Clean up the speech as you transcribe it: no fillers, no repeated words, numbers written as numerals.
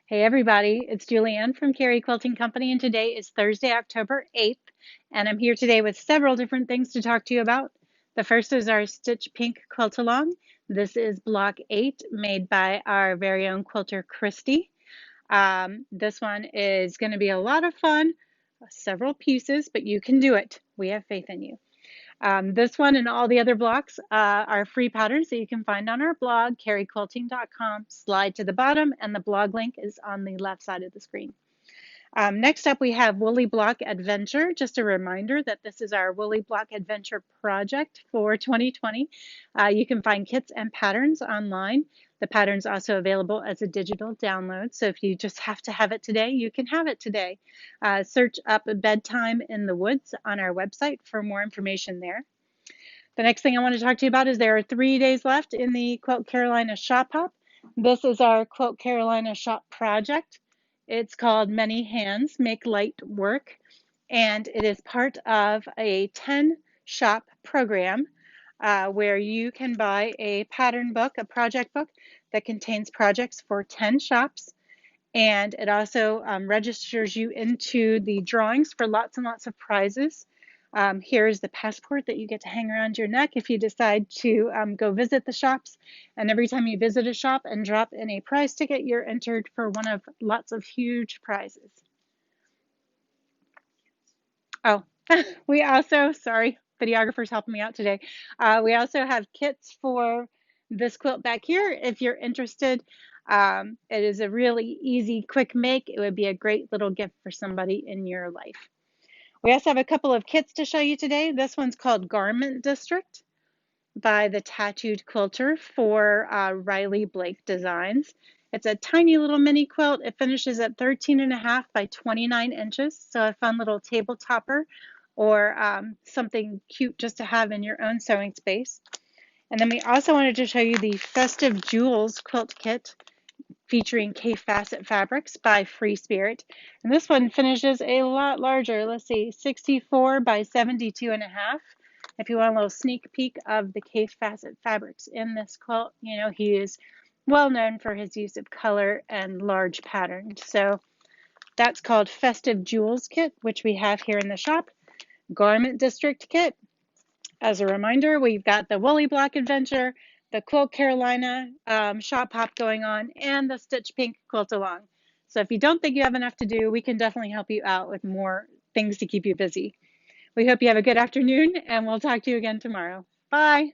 Hey everybody, it's Julianne from Cary Quilting Company, and today is Thursday, October 8th, and I'm here today with several different things to talk to you about. The first is our Stitch Pink Quilt Along. This is block 8 made by our very own quilter Christy. This one is going to be a lot of fun, several pieces, but you can do it. We have faith in you. This one and all the other blocks are free patterns that you can find on our blog, caryquilting.com. Slide to the bottom, and the blog link is on the left side of the screen. Next up, we have Woolly Block Adventure. Just a reminder that this is our Woolly Block Adventure project for 2020. You can find kits and patterns online. The pattern's also available as a digital download, so if you just have to have it today, you can have it today. Search up Bedtime in the Woods on our website for more information there. The next thing I want to talk to you about is there are 3 days left in the Quilt Carolina Shop Hop. This is our Quilt Carolina Shop project. It's called Many Hands Make Light Work, and it is part of a 10 shop program where you can buy a pattern book, a project book that contains projects for 10 shops. And it also registers you into the drawings for lots and lots of prizes. Here's the passport that you get to hang around your neck if you decide to go visit the shops. And every time you visit a shop and drop in a prize ticket, you're entered for one of lots of huge prizes. Oh, we also, sorry, videographer's helping me out today. We also have kits for this quilt back here if you're interested. It is a really easy, quick make. It would be a great little gift for somebody in your life. We also have a couple of kits to show you today. This one's called Garment District by the Tattooed Quilter for Riley Blake Designs. It's a tiny little mini quilt. It finishes at 13.5 by 29 inches, so a fun little table topper or something cute just to have in your own sewing space. And then we also wanted to show you the Festive Jewels quilt kit featuring K-Facet fabrics by Free Spirit. And this one finishes a lot larger. Let's see, 64 by 72.5. If you want a little sneak peek of the K-Facet fabrics in this quilt, you know, he is well known for his use of color and large patterns. So that's called Festive Jewels kit, which we have here in the shop. Garment District kit. As a reminder, we've got the Woolly Block Adventure, the Quilt Carolina Shop Hop going on, and the Stitch Pink Quilt Along. So if you don't think you have enough to do, we can definitely help you out with more things to keep you busy. We hope you have a good afternoon, and we'll talk to you again tomorrow. Bye.